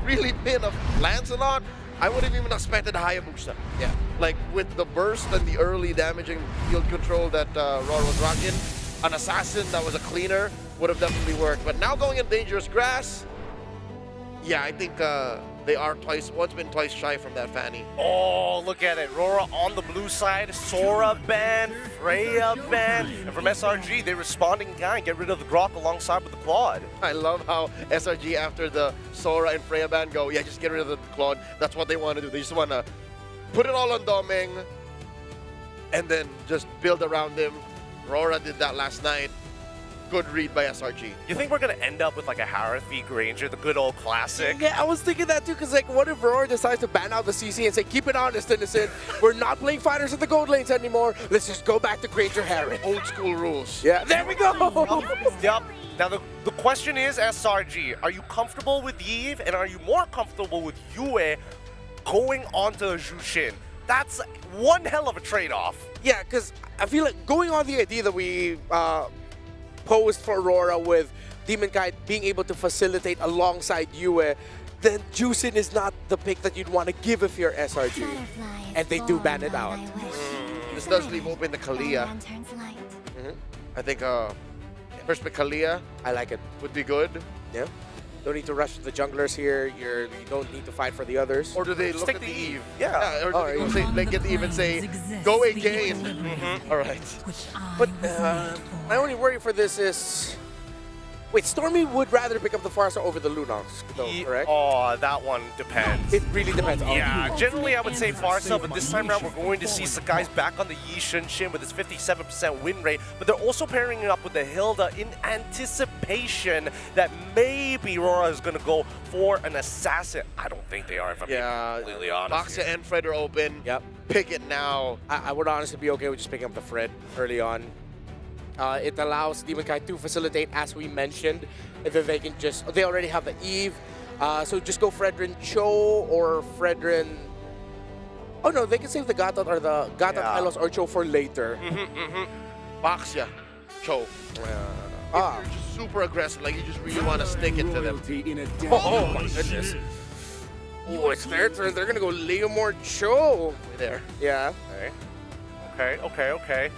really been a Lancelot. I would have even expected Hayabusa. Yeah. Like with the burst and the early damaging field control that Rora was rocking, an assassin that was a cleaner would have definitely worked. But now going in dangerous grass, yeah, I think they are once been twice shy from that Fanny. Oh, look at it. Rora on the blue side, Sora ban, Freya ban, and from SRG, they respond in kind, get rid of the Grok alongside with the Quad. I love how SRG after the Sora and Freya ban go, yeah, just get rid of the Claude. That's what they want to do. They just want to put it all on Doming and then just build around him. Rora did that last night. Good read by SRG. You think we're going to end up with like a Harith v Granger, the good old classic? Yeah, I was thinking that too, because like, what if Rora decides to ban out the CC and say, keep it honest, innocent, we're not playing fighters in the gold lanes anymore, let's just go back to Granger Harith. Old school rules. Yeah, there we go! Yep. Now the question is, SRG, are you comfortable with Yves and are you more comfortable with Yue going onto Jushin? That's one hell of a trade-off. Yeah, because I feel like going on the idea that we posed for Rora with Demon Kite being able to facilitate alongside Yue, then Jushin is not the pick that you'd want to give if you're SRG. And they do ban it out. This does leave open the Kalia. I think first pick Kalia I like it. would be good. Yeah. Don't need to rush the junglers here. You don't need to fight for the others. Or do they Just look take at the the Eve? Yeah. Or do they go say, like, get the Eve and say, go again. All right. But my only worry for this is... Wait, Stormy would rather pick up the Farsa over the Lunox, though, correct? Oh, that one depends. It really depends on Yeah, generally I would say Farsa, but this time around we're going to see Sakai's back on the Yi Shin with his 57% win rate, but they're also pairing it up with the Hilda in anticipation that maybe Rora is going to go for an assassin. I don't think they are, if I'm being completely honest. Boxa and Fred are open. Yep. Pick it now. I would honestly be okay with just picking up the Fred early on. It allows Demon Kite to facilitate, as we mentioned, and then they can just... They already have the Eve, so just go Fredrin Cho or Fredrin... Oh no, they can save the Gatot or the Gatot Hylos or Cho for later. Boxia, Cho. If you're just super aggressive, like you just really want to stick it to them. Oh my goodness. Oh, it's their turn. They're going to go Leomord Cho. There. Yeah. Okay.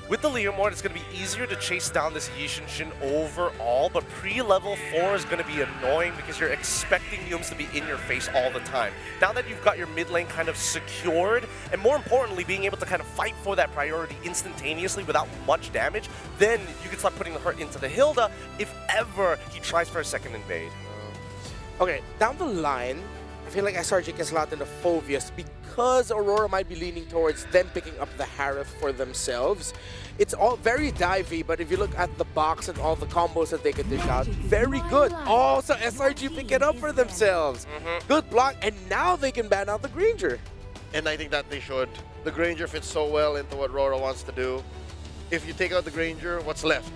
With the Leomord, it's going to be easier to chase down this Yishin overall, but pre-level 4 is going to be annoying because you're expecting Yums to be in your face all the time. Now that you've got your mid lane kind of secured, and more importantly, being able to kind of fight for that priority instantaneously without much damage, then you can start putting the hurt into the Hilda if ever he tries for a second invade. Okay, down the line, I feel like SRG can slot in the Phoveus because Aurora might be leaning towards them picking up the Harith for themselves. It's all very divey, but if you look at the box and all the combos that they can dish out, very good. Oh, so SRG pick it up for themselves. Good block, and now they can ban out the Granger. And I think that they should. The Granger fits so well into what Rora wants to do. If you take out the Granger, what's left?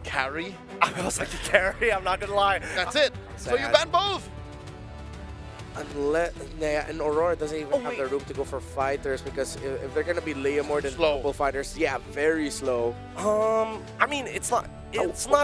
Carry? I was like, carry, I'm not going to lie. That's it. So you ban both. Unless, and Aurora doesn't even have the room to go for fighters because if they're gonna be Leomord and multiple fighters, yeah, very slow. I mean, it's not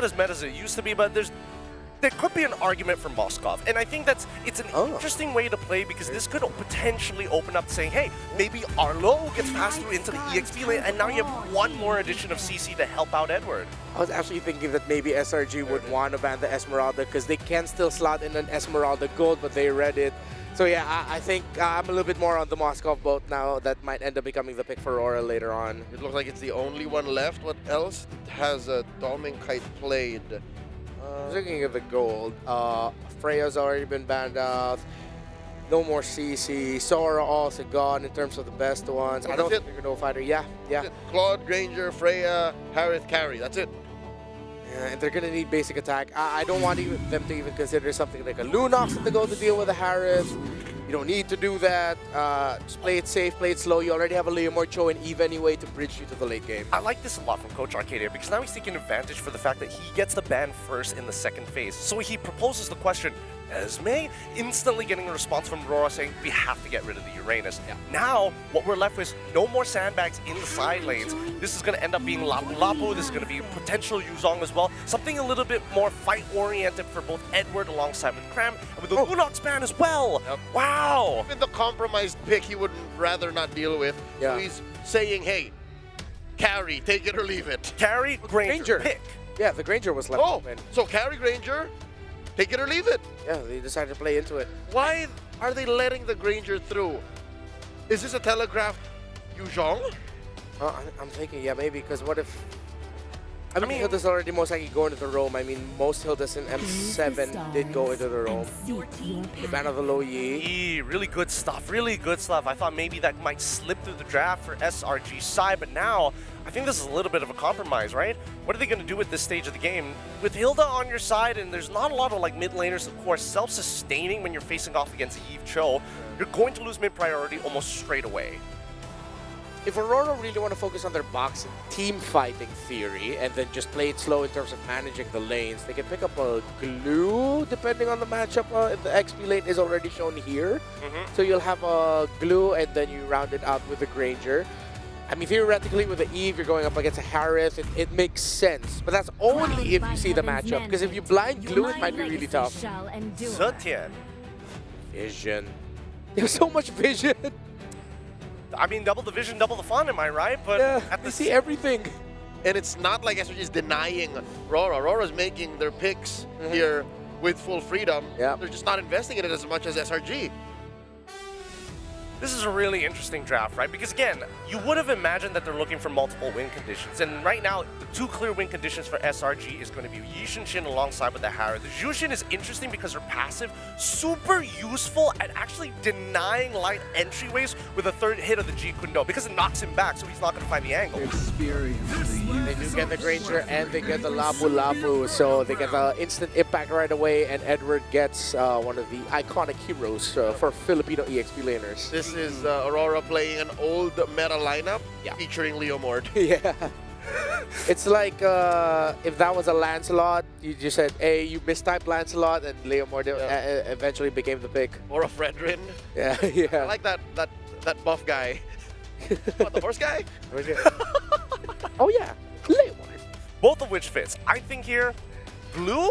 as meta as it used to be, but there could be an argument for Moskov, and I think it's an interesting way to play because this could potentially open up saying, hey, maybe Arlo gets passed through into the EXP lane, and now you have one more addition of CC to help out Edward. I was actually thinking that maybe SRG would want to ban the Esmeralda because they can still slot in an Esmeralda Gold, but they read it. So yeah, I think I'm a little bit more on the Moskov boat now. That might end up becoming the pick for Rora later on. It looks like it's the only one left. What else has Doming Kite played? Looking at the gold, Freya's already been banned out. No more CC. Sora also gone in terms of the best ones. I don't think they're going to fighter. Yeah. Claude, Granger, Freya, Harith, Carry. That's it. Yeah, and they're going to need basic attack. I don't want them to even consider something like a Lunox to go to deal with a Harith. You don't need to do that. Just play it safe, play it slow. You already have a Leomord Cho and Eve anyway to bridge you to the late game. I like this a lot from Coach Arcade here because now he's taking advantage for the fact that he gets the ban first in the second phase. So he proposes the question, Esme, instantly getting a response from Rora saying, we have to get rid of the Uranus. Yeah. Now, what we're left with is no more sandbags in the side lanes. This is going to end up being Lapu Lapu. This is going to be potential Yuzong as well. Something a little bit more fight-oriented for both Edward alongside with Cram and with the Lunox ban as well. Yep. Wow. Even the compromised pick he would rather not deal with. Yeah. So he's saying, hey, carry, take it or leave it. Carry, Granger, pick. Yeah, the Granger was left Oh, open. so carry Granger, take it or leave it. Yeah, they decided to play into it. Why are they letting the Granger through? Is this a telegraphed Yuzhong? I'm thinking, yeah, maybe, because what if... I mean, Hilda's already most likely going into the roam. I mean, most Hildas in M7 did go into the roam. The ban of the low Yi. Really good stuff, really good stuff. I thought maybe that might slip through the draft for SRG side, but now I think this is a little bit of a compromise, right? What are they going to do at this stage of the game? With Hilda on your side, and there's not a lot of like mid laners, of course, self-sustaining when you're facing off against Eve Cho, you're going to lose mid priority almost straight away. If Aurora really want to focus on their box and team fighting theory and then just play it slow in terms of managing the lanes, they can pick up a glue depending on the matchup. If the XP lane is already shown here. So you'll have a glue and then you round it out with the Granger. I mean, theoretically, with the Eve, you're going up against a Harith. It makes sense. But that's only if you see the matchup. Because if you blind glue, it might be really tough. Zetian. Vision. There's so much vision. I mean, double the vision, double the fun, am I right? But yeah, at the see everything. And it's not like SRG is denying Rora. Rora's making their picks here with full freedom. Yeah. They're just not investing in it as much as SRG. This is a really interesting draft, right? Because again, you would have imagined that they're looking for multiple win conditions. And right now, the two clear win conditions for SRG is going to be Yishin Shin alongside with the Harrow. The Jushin is interesting because her passive, super useful at actually denying light entryways with a third hit of the G Kundo because it knocks him back, so he's not going to find the angle. They do get the Granger and they get the Lapu Lapu, so they get the instant impact right away, and Edward gets one of the iconic heroes for Filipino EXP laners. This is Aurora playing an old meta lineup featuring Leo Mord. Yeah. It's like if that was a Lancelot, you just said, hey, you mistyped Lancelot, and Leo Mord eventually became the pick. Or a Fredrin. Yeah, yeah. I like that buff guy. What, the horse guy? Oh yeah, Leo Mord. Both of which fits. I think here, blue?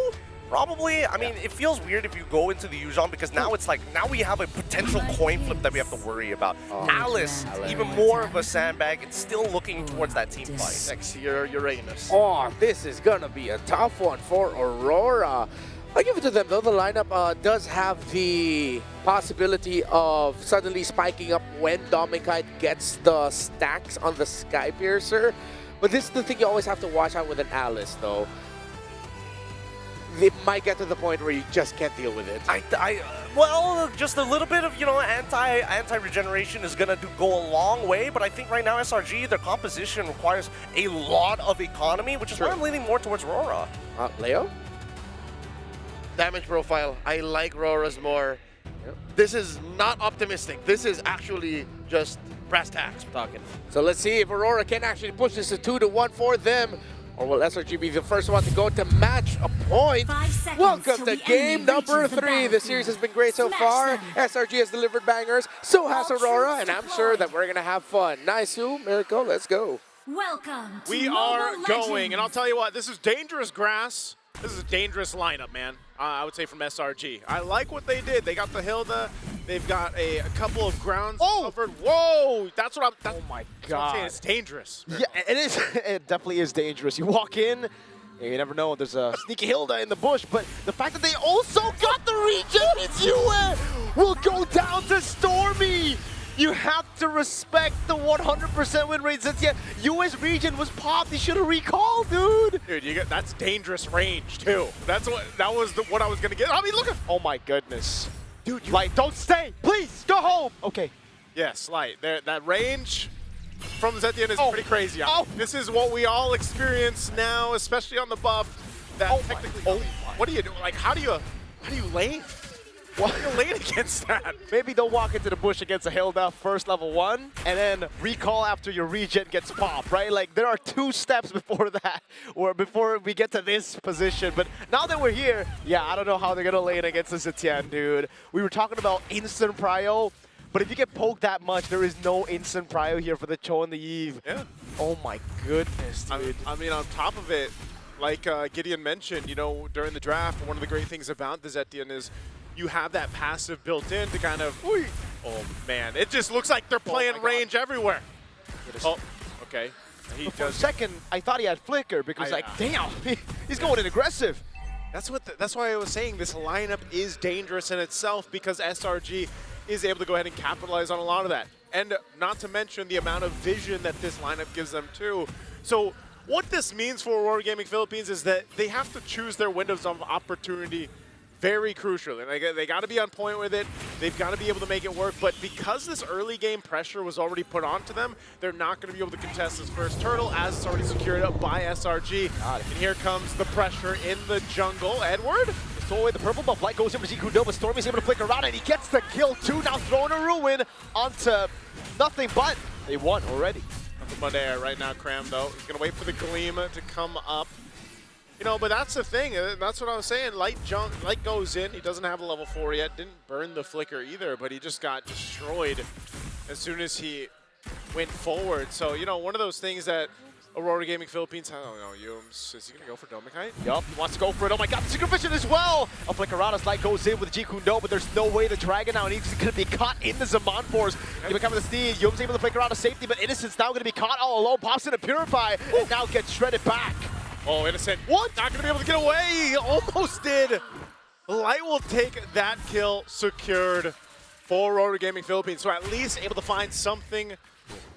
Probably. I mean, it feels weird if you go into the Yuzhong because now it's like, now we have a potential coin flip that we have to worry about. Alice, even more of a sandbag. It's still looking towards that team fight. Next year, Uranus. Oh, this is gonna be a tough one for Aurora. I give it to them though. The lineup does have the possibility of suddenly spiking up when Domikite gets the stacks on the Sky Piercer. But this is the thing you always have to watch out with an Alice though. It might get to the point where you just can't deal with it. Well, just a little bit of, you know, anti-regeneration is gonna go a long way, but I think right now SRG, their composition requires a lot of economy, which is why I'm leaning more towards Rora. Leo? Damage profile. I like Rora's more. Yep. This is not optimistic. This is actually just brass tacks we're talking. So let's see if Aurora can actually push this to 2-1 for them. Or will SRG be the first one to go to match a point? Welcome to game number 3. The series has been great so far. SRG has delivered bangers, so has Aurora, and I'm sure that we're going to have fun. Nice, Miracle, let's go. Welcome to We are going, and I'll tell you what, this is dangerous grass. This is a dangerous lineup, man. I would say from SRG. I like what they did. They got the Hilda. They've got a couple of grounds covered. Whoa! That's what I'm. Oh my That's what I'm God! saying. It's dangerous. Yeah, it is. It definitely is dangerous. You walk in, you never know. There's a sneaky Hilda in the bush, but the fact that they also got the regen means Yue will go down to Stormy. You have to respect the 100% win rate. Since Yue's regen was popped, he should have recalled, dude. Dude, that's dangerous range too. That was what I was gonna get. I mean, look at. Oh my goodness, dude! Like, don't stay, please. Go home. Okay. Yes, Light. That range from Zetian is pretty crazy. This is what we all experience now, especially on the buff. That technically. What do you do? Like, how do you lane? Why are you late against that? Maybe don't walk into the bush against a Hilda first level 1, and then recall after your regen gets popped, right? Like, there are 2 steps before that, or before we get to this position. But now that we're here, yeah, I don't know how they're gonna lane against this Etienne, dude. We were talking about instant prio, but if you get poked that much, there is no instant prio here for the Cho and the Eve. Yeah. Oh my goodness, dude. I mean, on top of it, like Gideon mentioned, you know, during the draft, one of the great things about the Etienne is you have that passive built in to kind of, oh man, it just looks like they're playing range everywhere. Oh, okay. For a second, I thought he had flicker because damn, he's going in aggressive. That's why I was saying this lineup is dangerous in itself, because SRG is able to go ahead and capitalize on a lot of that. And not to mention the amount of vision that this lineup gives them too. So what this means for Aurora Gaming Philippines is that they have to choose their windows of opportunity very crucially. They got to be on point with it. They've got to be able to make it work. But because this early game pressure was already put onto them, they're not going to be able to contest this first turtle, as it's already secured up by SRG. And here comes the pressure in the jungle. Edward? So away the purple buff. Light goes over to Yekun, but Stormy's able to flick around, and he gets the kill too. Now throwing a ruin onto nothing, but they won already. Nothing but air right now, Cram, though. He's going to wait for the Gleam to come up. You know, but that's the thing. That's what I was saying. Light goes in. He doesn't have a level 4 yet. Didn't burn the flicker either, but he just got destroyed as soon as he went forward. So, you know, one of those things that Aurora Gaming Philippines, I don't know, Yums, is he going to go for Domikite? Yup, he wants to go for it. Oh my god, Secret Vision as well! A flicker around as Light goes in with Jikundo, but there's no way the Dragon now needs to be caught in the Zaman Force. He becomes the Steed. Yum's able to flicker around to safety, but Innocent's now going to be caught all alone. Pops in a Purify, and now gets shredded back. Oh, Innocent. What? Not going to be able to get away. He almost did. Light will take that kill secured for Rora Gaming Philippines. So at least able to find something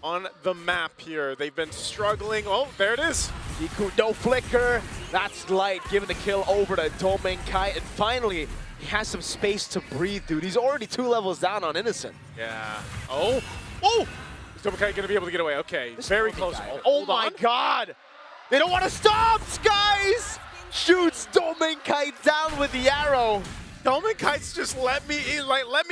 on the map here. They've been struggling. Oh, there it is. Jikundo flicker. That's Light giving the kill over to Domikite. And finally, he has some space to breathe, dude. He's already 2 levels down on Innocent. Yeah. Oh. Oh! Is Domikite going to be able to get away? Okay. Very close. Oh my god. They don't want to stop, guys! Shoots Domikite down with the arrow. Domikite's just let me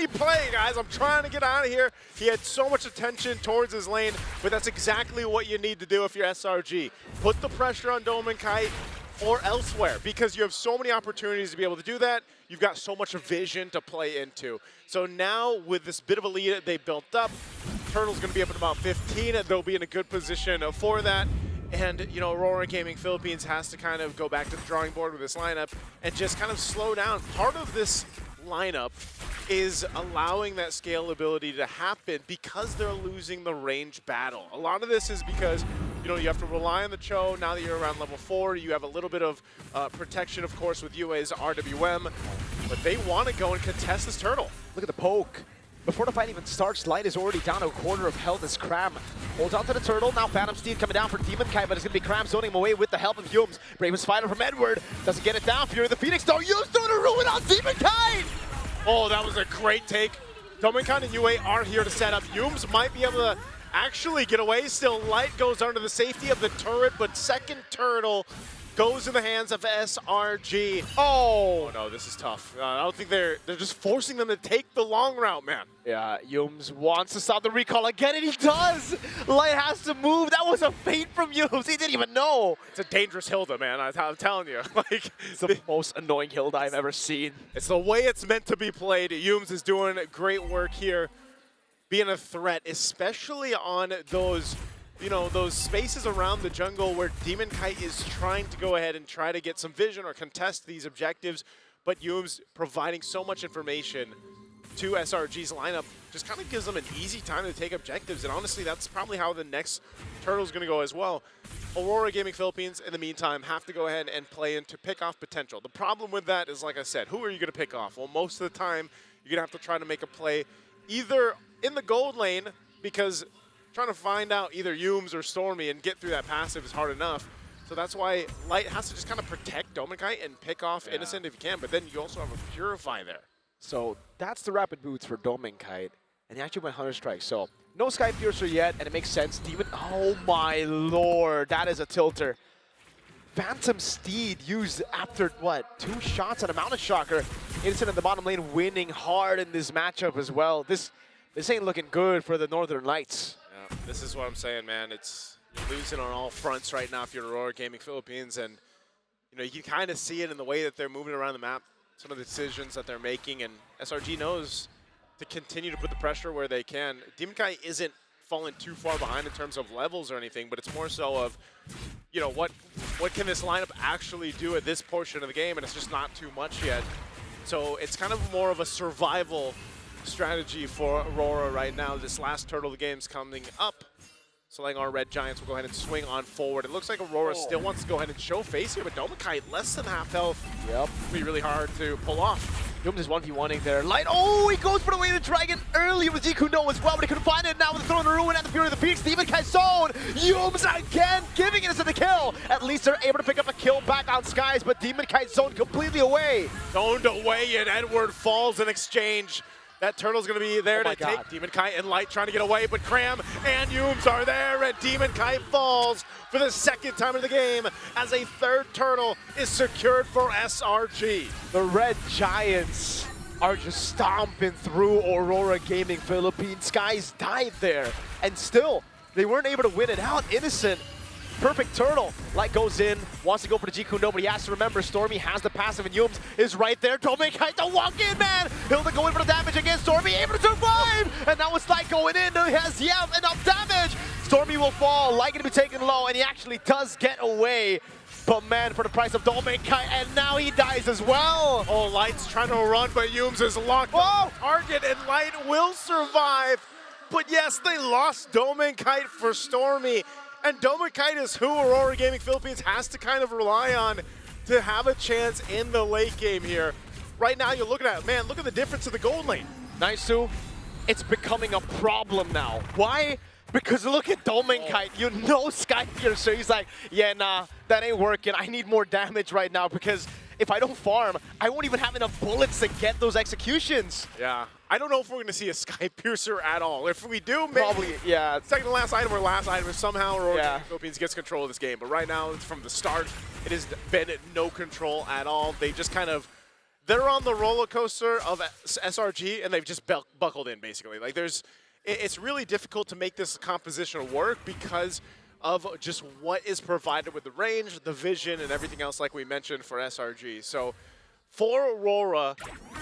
play, guys. I'm trying to get out of here. He had so much attention towards his lane, but that's exactly what you need to do if you're SRG. Put the pressure on Domikite or elsewhere, because you have so many opportunities to be able to do that. You've got so much vision to play into. So now with this bit of a lead they built up, Turtle's going to be up at about 15, and they'll be in a good position for that. And, you know, Aurora Gaming Philippines has to kind of go back to the drawing board with this lineup and just kind of slow down. Part of this lineup is allowing that scalability to happen because they're losing the range battle. A lot of this is because, you know, you have to rely on the Cho. Now that you're around level 4, you have a little bit of protection, of course, with UA's RWM. But they want to go and contest this turtle. Look at the poke. Before the fight even starts, Light is already down to a quarter of health as Cram holds on to the turtle. Now Phantom Steed coming down for Demonkite, but it's going to be Cram zoning him away with the help of Yums. Bravest fighter from Edward. Doesn't get it down. Fury of the Phoenix, though. Yums doing a ruin on Demonkite! Oh, that was a great take. Domikite and UA are here to set up. Yums might be able to actually get away. Still, Light goes under the safety of the turret, but second turtle goes in the hands of SRG. Oh no, this is tough. I don't think they're just forcing them to take the long route, man. Yeah, Yums wants to stop the recall again, and he does! Light has to move. That was a feint from Yums. He didn't even know. It's a dangerous Hilda, man. I'm telling you. Like, it's the most annoying Hilda I've ever seen. It's the way it's meant to be played. Yums is doing great work here, being a threat, especially on those, you know, those spaces around the jungle where Demonkite is trying to go ahead and try to get some vision or contest these objectives, but Yums providing so much information to SRG's lineup just kind of gives them an easy time to take objectives, and honestly, that's probably how the next turtle's going to go as well. Aurora Gaming Philippines, in the meantime, have to go ahead and play in to pick off potential. The problem with that is, like I said, who are you going to pick off? Well, most of the time, you're going to have to try to make a play either in the gold lane, because trying to find out either Yums or Stormy and get through that passive is hard enough. So that's why Light has to just kind of protect Domikite and pick off Innocent if you can, but then you also have a Purify there. So that's the rapid boots for Domikite, and he actually went Hunter Strike. So no Sky Piercer yet, and it makes sense. Demon, oh my lord, that is a tilter. Phantom Steed used after, what, 2 shots and a Mountain Shocker. Innocent in the bottom lane winning hard in this matchup as well. This ain't looking good for the Northern Lights. Yeah, this is what I'm saying, man. You're losing on all fronts right now if you're Rora Gaming Philippines, and you know you can kind of see it in the way that they're moving around the map, some of the decisions that they're making, and SRG knows to continue to put the pressure where they can. Demon Kai isn't falling too far behind in terms of levels or anything, but it's more so of, you know, what can this lineup actually do at this portion of the game, and it's just not too much yet. So it's kind of more of a survival strategy for Rora right now. This last turtle of the game's coming up. So like our Red Giants will go ahead and swing on forward. It looks like Aurora still wants to go ahead and show face here, but Domikite less than half health. Yep. It'll be really hard to pull off. Yums is 1v1ing there. Light, oh, he goes for the way of the dragon earlier with Yekun as well, but he couldn't find it now with the throw in the ruin and the Fury of the Peaks. Demon Kai zone. Yums again giving it to the kill. At least they're able to pick up a kill back on Skies, but Demon Kai zone completely away. Zoned away, and Edward falls in exchange. That turtle's going to be there to God. take Demon Kai and Light trying to get away, but Cram and Yums are there, and Demon Kai falls for the second time in the game as a third turtle is secured for SRG. The Red Giants are just stomping through Aurora Gaming Philippines. Skies died there, and still, they weren't able to win it out. Innocent. Perfect turtle. Light goes in, wants to go for the Jikundo, but he has to remember Stormy has the passive, and Yums is right there. Domikite to walk in, man! Hilda going for the damage against Stormy, able to survive! And now it's Light going in, he has enough damage! Stormy will fall, Light gonna be taken low, and he actually does get away. But man, for the price of Domikite, and now he dies as well! Oh, Light's trying to run, but Yums is locked on target, and Light will survive. But yes, they lost Domikite for Stormy. And Domikite is who Aurora Gaming Philippines has to kind of rely on to have a chance in the late game here. Right now, you're looking at, man, look at the difference in the gold lane. Nice, Sue. It's becoming a problem now. Why? Because look at Domikite. You know Sky here, so he's like, yeah, nah, that ain't working. I need more damage right now because if I don't farm, I won't even have enough bullets to get those executions. Yeah, I don't know if we're going to see a Sky Piercer at all. If we do, maybe Probably, yeah. second to last item or last item, if somehow Aurora Gaming Philippines gets control of this game. But right now, from the start, it has been no control at all. They just kind of, they're on the roller coaster of SRG, and they've just buckled in, basically. Like, it's really difficult to make this composition work because of just what is provided with the range, the vision, and everything else like we mentioned for SRG. So for Aurora,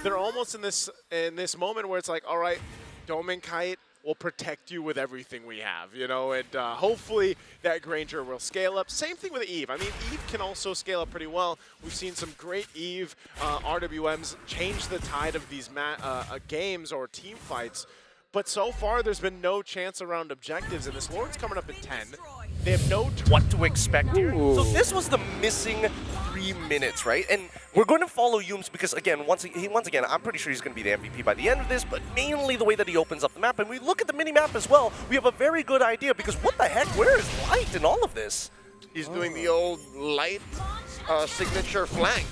they're almost in this moment where it's like, all right, Domikite will protect you with everything we have, you know, and hopefully that Granger will scale up. Same thing with Eve. I mean, Eve can also scale up pretty well. We've seen some great Eve RWMs change the tide of these games or team fights. But so far, there's been no chance around objectives, and this Lord's coming up in 10. They have no what to expect here. So this was the missing 3 minutes, right? And we're going to follow Yums because, again, once again, I'm pretty sure he's going to be the MVP by the end of this, but mainly the way that he opens up the map. And we look at the mini-map as well, we have a very good idea because what the heck, where is Light in all of this? He's doing the old Light signature flank.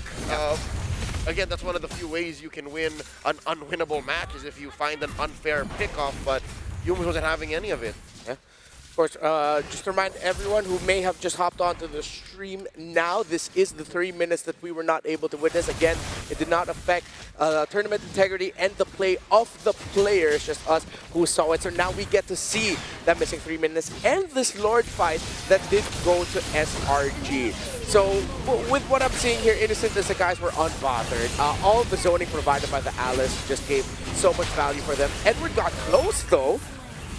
Again, that's one of the few ways you can win an unwinnable match is if you find an unfair pickoff, but Yums wasn't having any of it. Yeah. Of course, just to remind everyone who may have just hopped onto the stream now, this is the 3 minutes that we were not able to witness. Again, it did not affect tournament integrity and the play of the players, just us who saw it. So now we get to see that missing 3 minutes and this Lord fight that did go to SRG. So with what I'm seeing here, Innocent as the guys were unbothered. All of the zoning provided by the Alice just gave so much value for them. Edward got close though.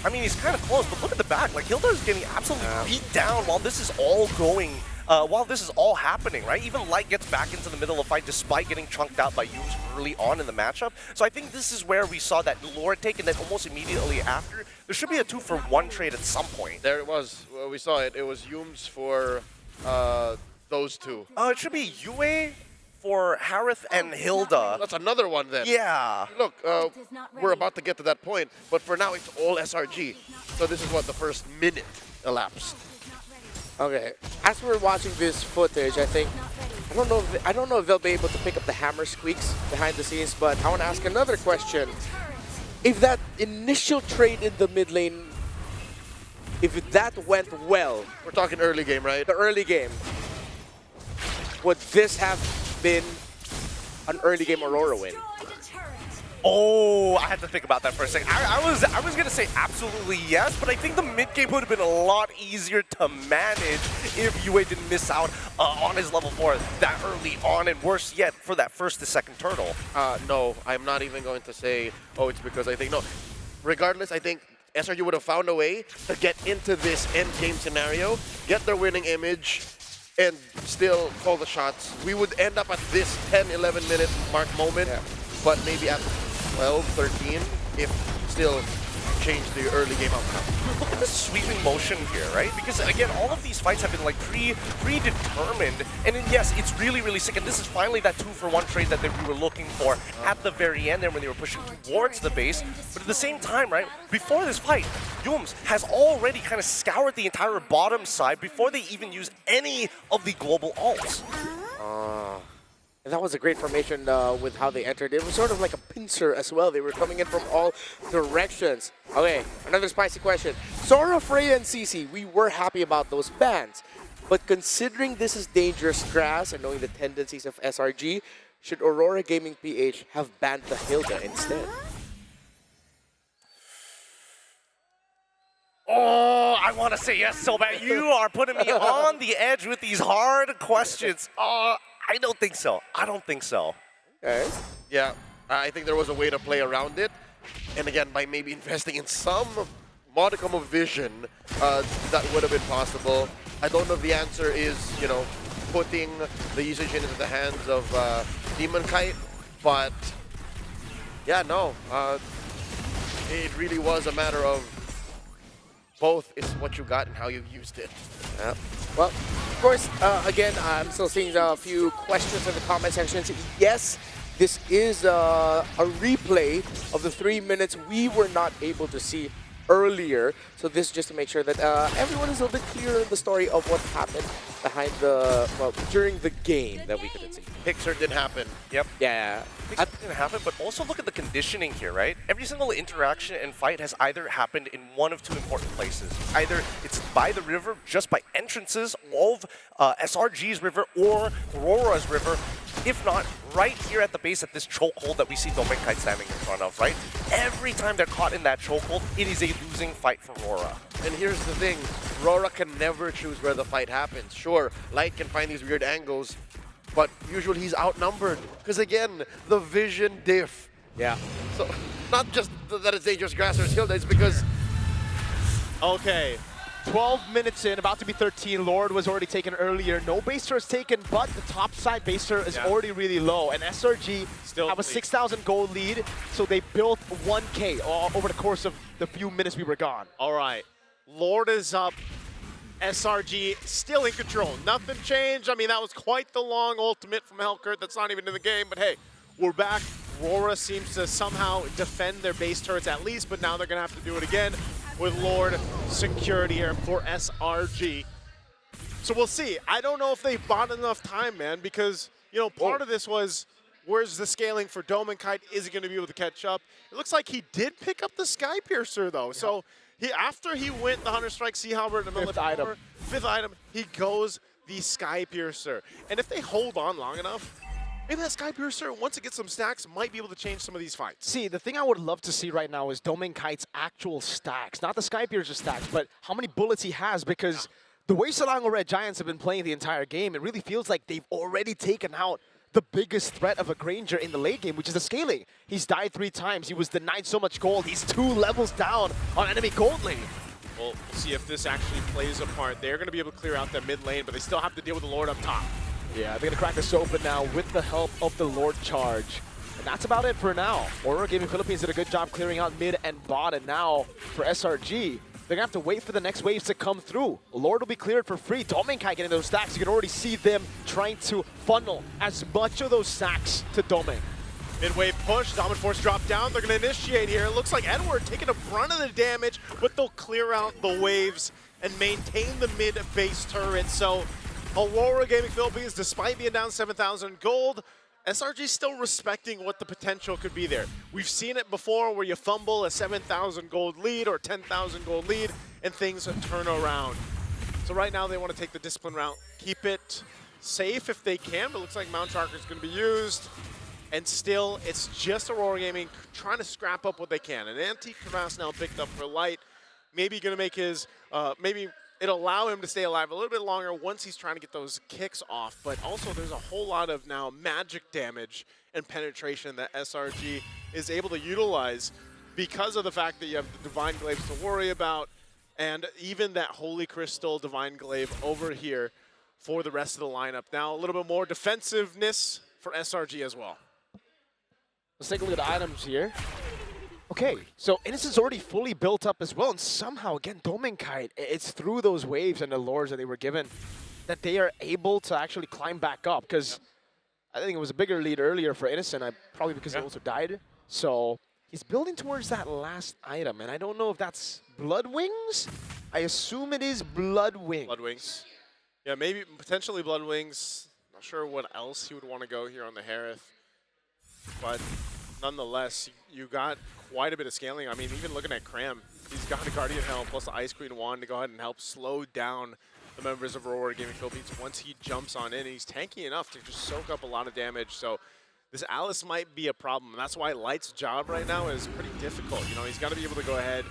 I mean, he's kind of close, but look at the back. Like, Hilda is getting absolutely beat down while this is all going, while this is all happening, right? Even Light gets back into the middle of the fight despite getting chunked out by Yums early on in the matchup. So I think this is where we saw that Lord take, and then almost immediately after, there should be a 2-for-1 trade at some point. There it was. Well, we saw it. It was Yums for those two. It should be Yue for Harith and Hilda. That's another one then. Yeah. Look, we're about to get to that point, but for now it's all SRG. So this is what the first minute elapsed. Okay, as we're watching this footage, I think I don't know if they'll be able to pick up the hammer squeaks behind the scenes, but I want to ask another question. If that initial trade in the mid lane, if that went well, We're talking early game, right? the early game, would this have been an early game Aurora win? Oh, I had to think about that for a second. I was gonna say absolutely yes, but I think the mid game would have been a lot easier to manage if UA didn't miss out on his level 4 that early on, and worse yet, for that first to second turtle. No, I'm not even going to say, oh, it's because I think, no. Regardless, I think SRG would have found a way to get into this end game scenario, get their winning image, and still call the shots. We would end up at this 10, 11 minute mark moment, but maybe at 12, 13, if still change the early game outcome. Look at the sweeping motion here, right? Because again, all of these fights have been like predetermined, and then, yes, it's really, really sick. And this is finally that 2-for-1 trade that we were looking for at the very end there when they were pushing towards the base. But at the same time, right, before this fight, Yums has already kind of scoured the entire bottom side before they even use any of the global ults. And that was a great formation with how they entered. It was sort of like a pincer as well. They were coming in from all directions. Okay, another spicy question. Sora, Freya, and CC, we were happy about those bans. But considering this is dangerous grass and knowing the tendencies of SRG, should Aurora Gaming PH have banned the Hilda instead? Oh, I want to say yes so bad. You are putting me on the edge with these hard questions. I don't think so. I don't think so. Okay. Yeah, I think there was a way to play around it. And again, by maybe investing in some modicum of vision, that would have been possible. I don't know if the answer is, you know, putting the usage into the hands of Demon Kite, but yeah, no. It really was a matter of both is what you got and how you've used it. Yeah. Well, of course, again, I'm still seeing a few questions in the comment section. Yes, this is a replay of the 3 minutes we were not able to see earlier. So this is just to make sure that everyone is a little bit clearer in the story of what happened behind the, well, during the game that we couldn't see. Pixar didn't happen. Yep. Yeah. It didn't happen, but also look at the conditioning here, right? Every single interaction and fight has either happened in one of two important places. Either it's by the river, just by entrances of SRG's river or Rora's river. If not, right here at the base at this chokehold that we see Kite standing in front of, right? Every time they're caught in that chokehold, it is a losing fight for Rora. And here's the thing, Rora can never choose where the fight happens. Sure, Light can find these weird angles, but usually he's outnumbered. Because again, the vision diff. Yeah. So, not just that it's dangerous grass or Hilda, it's because... Okay, 12 minutes in, about to be 13. Lord was already taken earlier. No baser is taken, but the top side baser is already really low. And SRG still have a 6,000 gold lead, so they built 1K over the course of the few minutes we were gone. All right, Lord is up. SRG still in control. Nothing changed. I mean, that was quite the long ultimate from Hellkurt. That's not even in the game, but hey, we're back. Rora seems to somehow defend their base turrets at least, but now they're going to have to do it again with Lord security here for SRG. So we'll see. I don't know if they bought enough time, man, because, you know, part of this was, where's the scaling for Dome and Kite? Is he going to be able to catch up? It looks like he did pick up the Sky Piercer, though. Yeah. So after he went the Hunter Strike, Sea Halberd, in the middle of fifth item, he goes the Sky Piercer. And if they hold on long enough, maybe that Sky Piercer, once it gets some stacks, might be able to change some of these fights. See, the thing I would love to see right now is Domain Kite's actual stacks. Not the Sky Piercer stacks, but how many bullets he has, because the way Selangor Red Giants have been playing the entire game, it really feels like they've already taken out the biggest threat of a Granger in the late game, which is the scaling. He's died 3 times. He was denied so much gold. He's 2 levels down on enemy gold lane. Well, we'll see if this actually plays a part. They're going to be able to clear out their mid lane, but they still have to deal with the Lord up top. Yeah, they're going to crack this open now with the help of the Lord charge. And that's about it for now. Rora Gaming Philippines did a good job clearing out mid and bot, and now for SRG, they're going to have to wait for the next waves to come through. Lord will be cleared for free. Dominkai getting those stacks. You can already see them trying to funnel as much of those stacks to Domain. Mid-wave push, Dominant Force drop down. They're going to initiate here. It looks like Edward taking a brunt of the damage, but they'll clear out the waves and maintain the mid-base turret. So Rora Gaming Philippines, despite being down 7,000 gold, SRG still respecting what the potential could be there. We've seen it before where you fumble a 7,000 gold lead or 10,000 gold lead and things turn around. So right now they want to take the discipline route, keep it safe if they can, but it looks like Mount Sharker is going to be used. And still, it's just Aurora Gaming trying to scrap up what they can. An antique crevasse now picked up for Light. Maybe going to make his, maybe it'll allow him to stay alive a little bit longer once he's trying to get those kicks off. But also, there's a whole lot of now magic damage and penetration that SRG is able to utilize because of the fact that you have the Divine Glaives to worry about, and even that Holy Crystal Divine Glaive over here for the rest of the lineup. Now, a little bit more defensiveness for SRG as well. Let's take a look at the items here. Okay, so Innocent's already fully built up as well, and somehow, again, Domenkite, it's through those waves and the lures that they were given that they are able to actually climb back up, because I think it was a bigger lead earlier for Innocent, probably because he also died. So he's building towards that last item, and I don't know if that's Blood Wings? I assume it is Blood Wings. Blood Wings. Yeah, maybe potentially Blood Wings. Not sure what else he would want to go here on the Harith. But nonetheless, you got quite a bit of scaling. I mean, even looking at Cram, he's got a Guardian Helm plus the Ice Queen Wand to go ahead and help slow down the members of Rora Gaming Philippines once he jumps on in. He's tanky enough to just soak up a lot of damage. So this Alice might be a problem. And that's why Light's job right now is pretty difficult. You know, he's got to be able to go ahead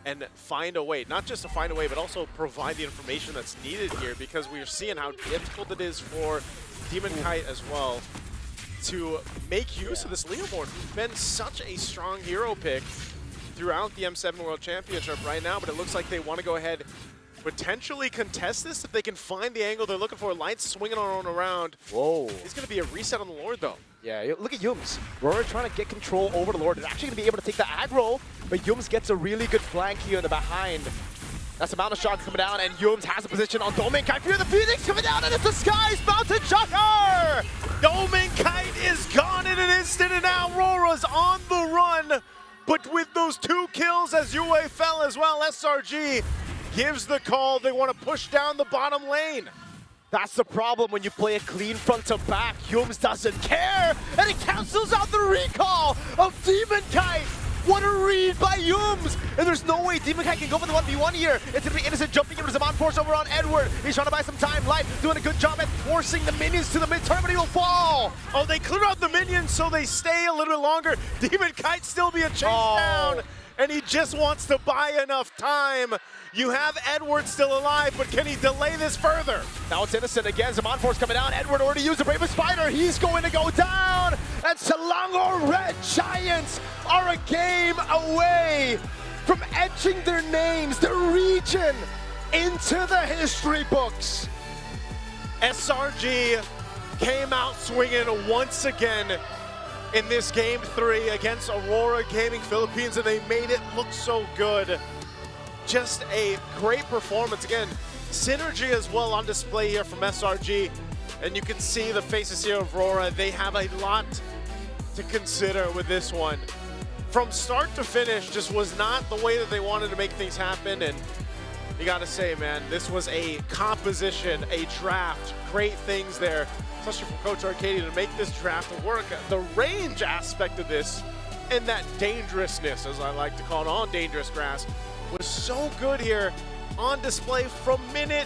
and find a way, not just to find a way, but also provide the information that's needed here, because we're seeing how difficult it is for Demonkite as well to make use of this Leomord, who's been such a strong hero pick throughout the M7 World Championship right now, but it looks like they want to go ahead potentially contest this if they can find the angle they're looking for. Light's swinging on around. Whoa. It's going to be a reset on the Lord, though. Yeah, look at Yums. Rora trying to get control over the Lord. They're actually going to be able to take the aggro, but Yums gets a really good flank here in the behind. That's the Mountain Shock coming down, and Yums has a position on Domenkite. Fear the Phoenix coming down, and it's the Skies Mountain Shocker! Domenkite is gone in an instant, and now Rora's on the run. But with those 2 kills as Yue fell as well, SRG gives the call. They want to push down the bottom lane. That's the problem when you play a clean front to back. Yums doesn't care, and it cancels out the recall of Demonkite. What a read by Yums! And there's no way Demonkite can go for the 1v1 here. It's gonna be Innocent jumping into Zaman Force over on Edward. He's trying to buy some time. Light doing a good job at forcing the minions to the mid-turn, but he will fall. Oh, they clear out the minions so they stay a little bit longer. Demonkite still being chased down, and he just wants to buy enough time. You have Edward still alive, but can he delay this further? Now it's Innocent again. Zaman Force coming down. Edward already used the Bravest Spider. He's going to go down. And Selangor Red Giants are a game away from etching their names, their region, into the history books. SRG came out swinging once again in this Game 3 against Aurora Gaming Philippines, and they made it look so good. Just a great performance. Again, synergy as well on display here from SRG. And you can see the faces here of Rora. They have a lot to consider with this one. From start to finish, just was not the way that they wanted to make things happen. And you got to say, man, this was a composition, a draft. Great things there, especially from Coach Arcadia, to make this draft work. The range aspect of this and that dangerousness, as I like to call it, on dangerous grass, was so good here on display from minute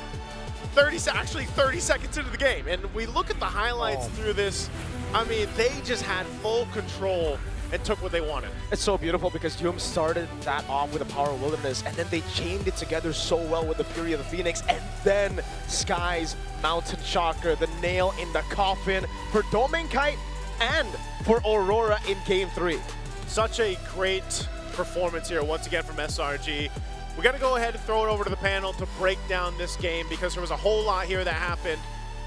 30, actually 30 seconds into the game. And we look at the highlights through this, I mean, they just had full control and took what they wanted. It's so beautiful because Yum started that off with the Power of Wilderness, and then they chained it together so well with the Fury of the Phoenix, and then Sky's Mountain Shocker, the nail in the coffin for Domenkite and for Aurora in Game 3. Such a great performance here once again from SRG. We got to go ahead and throw it over to the panel to break down this game because there was a whole lot here that happened,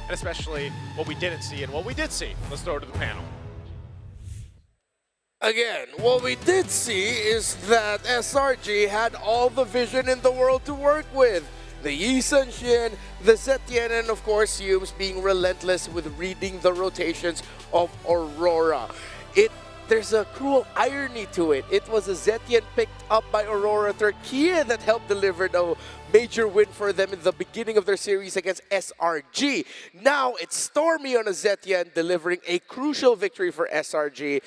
and especially what we didn't see and what we did see. Let's throw it to the panel. Again, what we did see is that SRG had all the vision in the world to work with. The Yi Sun-Shin, the Zetian, and of course Yumes being relentless with reading the rotations of Aurora. There's a cruel irony to it. It was a Zetian picked up by Aurora Turquia that helped deliver the major win for them in the beginning of their series against SRG. Now it's Stormy on a Zetian delivering a crucial victory for SRG.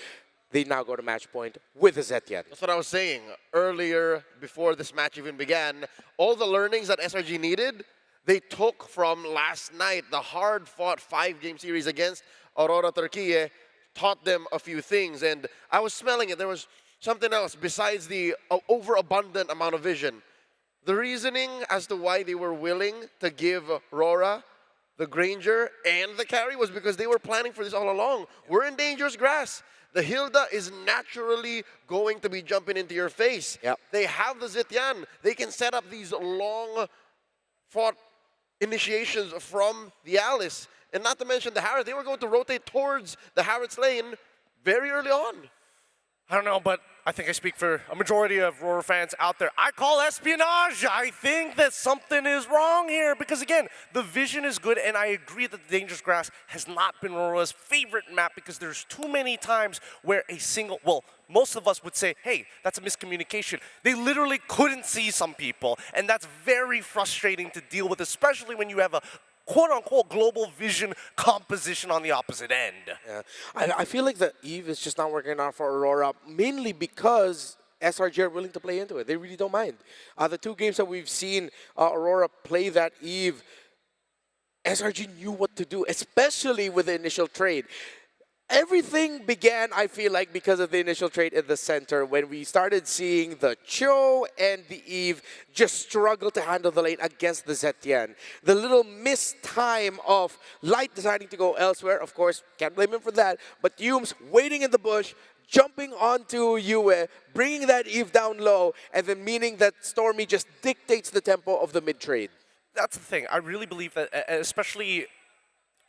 They now go to match point with a Zetian. That's what I was saying earlier before this match even began. All the learnings that SRG needed, they took from last night, the hard-fought 5-game series against Aurora Turquía, taught them a few things. And I was smelling it. There was something else besides the overabundant amount of vision. The reasoning as to why they were willing to give Rora the Granger and the carry was because they were planning for this all along. We're in dangerous grass. The Hilda is naturally going to be jumping into your face. Yep. They have the Zitian. They can set up these long-fought initiations from the Alice. And not to mention the Harrods. They were going to rotate towards the Harrods lane very early on. I don't know, but I think I speak for a majority of Rora fans out there. I call espionage. I think that something is wrong here because, again, the vision is good, and I agree that the Dangerous Grass has not been Rora's favorite map because there's too many times where a single, well, most of us would say, hey, that's a miscommunication. They literally couldn't see some people, and that's very frustrating to deal with, especially when you have a quote-unquote global vision composition on the opposite end. Yeah. I feel like the Eve is just not working out for Aurora, mainly because SRG are willing to play into it. They really don't mind. The 2 games that we've seen Aurora play that Eve, SRG knew what to do, especially with the initial trade. Everything began, I feel like, because of the initial trade in the center when we started seeing the Cho and the Eve just struggle to handle the lane against the Zetian. The little missed time of Light deciding to go elsewhere, of course, can't blame him for that, but Yume's waiting in the bush, jumping onto Yue, bringing that Eve down low, and then meaning that Stormy just dictates the tempo of the mid-trade. That's the thing. I really believe that, especially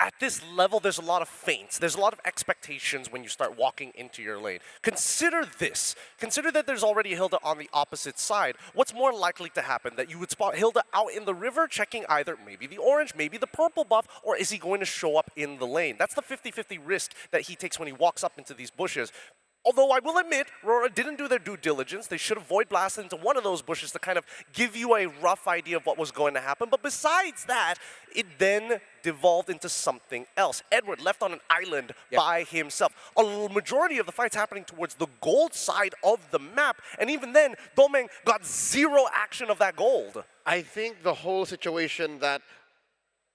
at this level, there's a lot of feints. There's a lot of expectations when you start walking into your lane. Consider this. Consider that there's already Hilda on the opposite side. What's more likely to happen? That you would spot Hilda out in the river checking either maybe the orange, maybe the purple buff, or is he going to show up in the lane? That's the 50-50 risk that he takes when he walks up into these bushes. Although I will admit, Rora didn't do their due diligence. They should have void blasted into one of those bushes to kind of give you a rough idea of what was going to happen. But besides that, it then devolved into something else. Edward left on an island by himself. A majority of the fights happening towards the gold side of the map. And even then, Domeng got 0 action of that gold. I think the whole situation that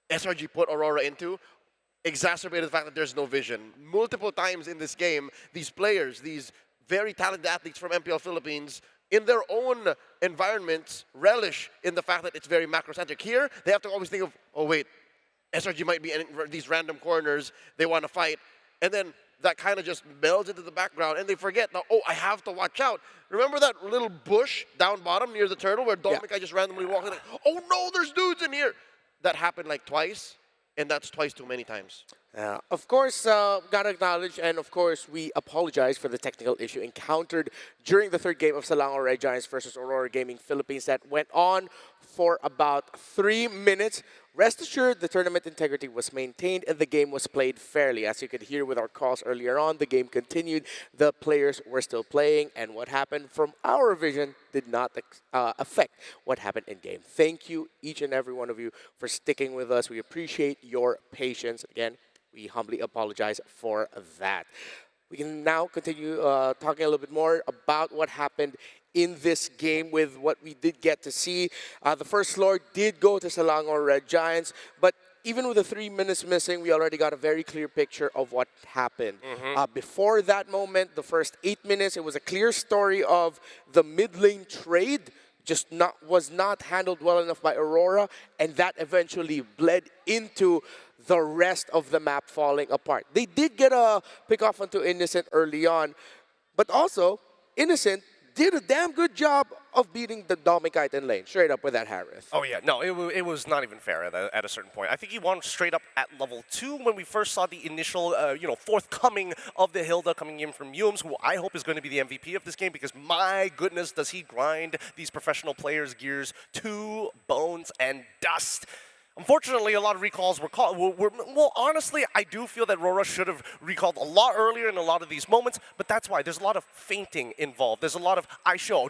SRG put Aurora into exacerbated the fact that there's no vision. Multiple times in this game, these players, these very talented athletes from MPL Philippines, in their own environments, relish in the fact that it's very macrocentric. Here, they have to always think of, oh wait, SRG might be in these random corners, they want to fight, and then that kind of just melds into the background, and they forget, now, oh, I have to watch out. Remember that little bush down bottom near the turtle where Dominic just randomly walked in, like, oh no, there's dudes in here. That happened like twice. And that's twice too many times. Of course, gotta acknowledge, and of course, we apologize for the technical issue encountered during the 3rd game of Selangor Red Giants versus Aurora Gaming Philippines that went on for about 3 minutes. Rest assured, the tournament integrity was maintained and the game was played fairly. As you could hear with our calls earlier on, the game continued, the players were still playing, and what happened from our vision did not affect what happened in-game. Thank you, each and every one of you, for sticking with us. We appreciate your patience. Again, we humbly apologize for that. We can now continue talking a little bit more about what happened in this game with what we did get to see. The first floor did go to Selangor Red Giants, but even with the 3 minutes missing, we already got a very clear picture of what happened. Before that moment, the first 8 minutes, it was a clear story of the mid lane trade was not handled well enough by Aurora, and that eventually bled into the rest of the map falling apart. They did get a pick off onto Innocent early on, but also Innocent did a damn good job of beating the Domikite in lane, straight up with that Harith. Oh yeah, no, it was not even fair at a certain point. I think he won straight up at level 2 when we first saw the initial, forthcoming of the Hilda coming in from Yums, who I hope is going to be the MVP of this game because my goodness, does he grind these professional players' gears to bones and dust. Unfortunately, a lot of recalls were called. Well, honestly, I do feel that Rora should have recalled a lot earlier in a lot of these moments, but that's why. There's a lot of feinting involved. There's a lot of,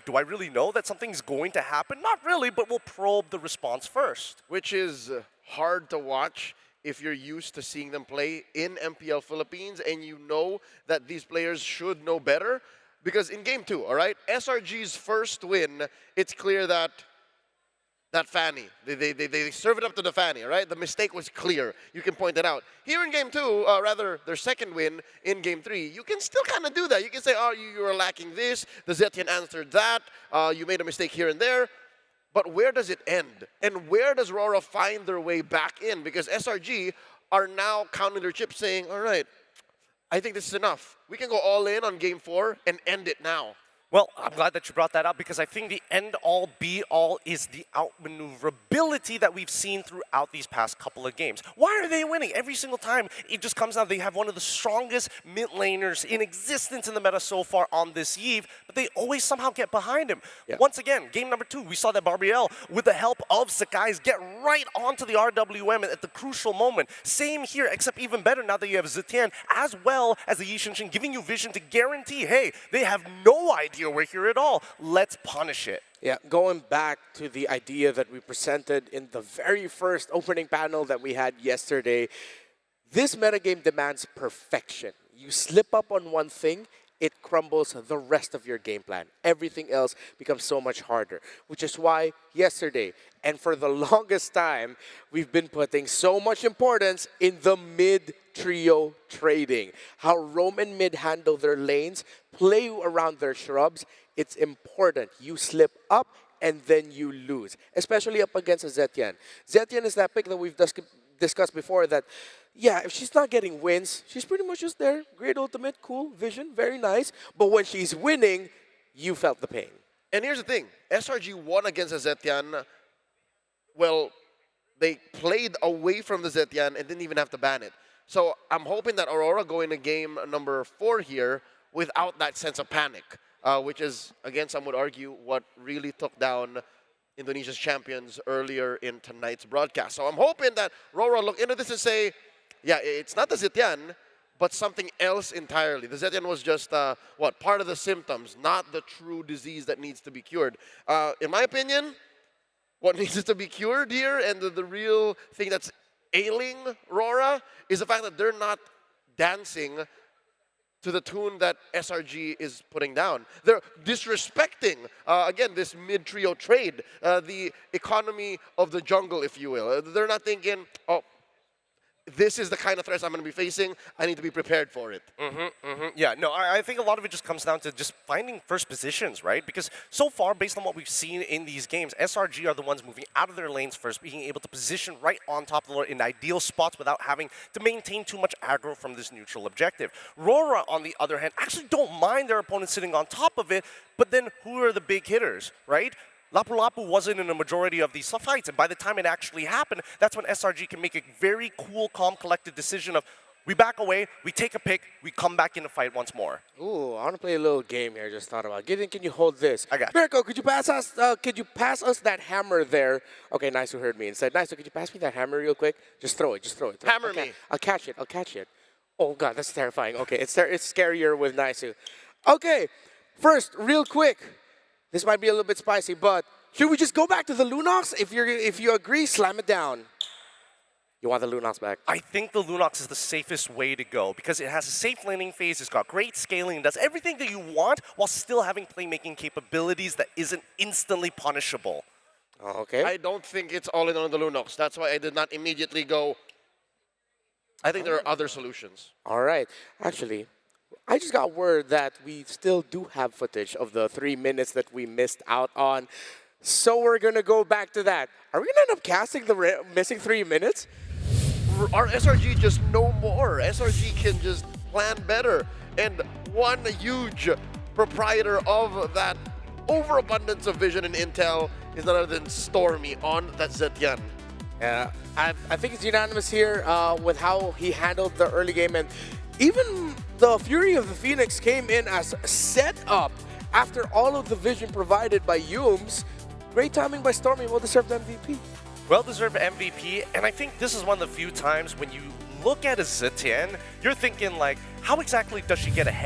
do I really know that something's going to happen? Not really, but we'll probe the response first. Which is hard to watch if you're used to seeing them play in MPL Philippines and you know that these players should know better. Because in Game 2, all right, SRG's first win, it's clear that that Fanny. They serve it up to the Fanny, right? The mistake was clear. You can point it out. Here in Game 2, rather their second win in Game 3, you can still kind of do that. You can say, oh, you were lacking this. The Zetian answered that. You made a mistake here and there. But where does it end? And where does Rora find their way back in? Because SRG are now counting their chips saying, all right, I think this is enough. We can go all in on Game 4 and end it now. Well, I'm glad that you brought that up because I think the end-all, be-all is the outmaneuverability that we've seen throughout these past couple of games. Why are they winning? Every single time, it just comes out they have one of the strongest mid laners in existence in the meta so far on this eve, but they always somehow get behind him. Yeah. Once again, game number 2, we saw that Barbiel, with the help of Sakai's, get right onto the RWM at the crucial moment. Same here, except even better now that you have Zetian as well as the Yishinshin giving you vision to guarantee, hey, they have no idea we're here at all. Let's punish it. Yeah, going back to the idea that we presented in the very first opening panel that we had yesterday, this metagame demands perfection. You slip up on one thing, it crumbles the rest of your game plan. Everything else becomes so much harder, which is why yesterday, and for the longest time, we've been putting so much importance in the mid-trio trading. How Roam and mid handle their lanes, play around their shrubs, it's important. You slip up and then you lose, especially up against a Zetian. Zetian is that pick that we've discussed before that, yeah, if she's not getting wins, she's pretty much just there. Great ultimate, cool, vision, very nice. But when she's winning, you felt the pain. And here's the thing. SRG won against a Zetian. Well, they played away from the Zetian and didn't even have to ban it. So I'm hoping that Aurora go into game number 4 here without that sense of panic, which is, again, some would argue, what really took down Indonesia's champions earlier in tonight's broadcast. So I'm hoping that Rora look into this and say, yeah, it's not the Zetian, but something else entirely. The Zetian was just, part of the symptoms, not the true disease that needs to be cured. In my opinion, what needs to be cured here and the real thing that's ailing Rora is the fact that they're not dancing to the tune that SRG is putting down. They're disrespecting, again, this mid-trio trade, the economy of the jungle, if you will. They're not thinking, oh, this is the kind of threats I'm going to be facing. I need to be prepared for it. Yeah, no, I think a lot of it just comes down to just finding first positions, right? Because so far, based on what we've seen in these games, SRG are the ones moving out of their lanes first, being able to position right on top of the Lord in ideal spots without having to maintain too much aggro from this neutral objective. Rora, on the other hand, actually don't mind their opponent sitting on top of it, but then who are the big hitters, right? Lapu-Lapu wasn't in a majority of these fights, and by the time it actually happened, that's when SRG can make a very cool, calm, collected decision of, we back away, we take a pick, we come back in the fight once more. Ooh, I want to play a little game here. Just thought about. Gideon, can you hold this? I got you. Berko, could you pass us? Could you pass us that hammer there? Okay, nice who heard me and said, nice. So could you pass me that hammer real quick? Just throw it. Just throw it. Hammer me. I'll catch it. I'll catch it. Oh God, that's terrifying. Okay, it's scarier with Naisu. Okay, first, real quick. This might be a little bit spicy, but should we just go back to the Lunox? If you agree, slam it down. You want the Lunox back? I think the Lunox is the safest way to go because it has a safe landing phase, it's got great scaling, it does everything that you want while still having playmaking capabilities that isn't instantly punishable. Okay. I don't think it's all in on the Lunox. That's why I did not immediately go. I think there are other solutions. All right. Actually, I just got word that we still do have footage of the 3 minutes that we missed out on. So we're going to go back to that. Are we going to end up casting the missing 3 minutes? Our SRG just know more. SRG can just plan better. And one huge proprietor of that overabundance of vision and intel is none other than Stormy on that Zetian. Yeah, I think it's unanimous here with how he handled the early game. And even the Fury of the Phoenix came in as set up after all of the vision provided by Yums. Great timing by Stormy, well-deserved MVP. Well-deserved MVP, and I think this is one of the few times when you look at a Zetian, you're thinking like, how exactly does she get ahead?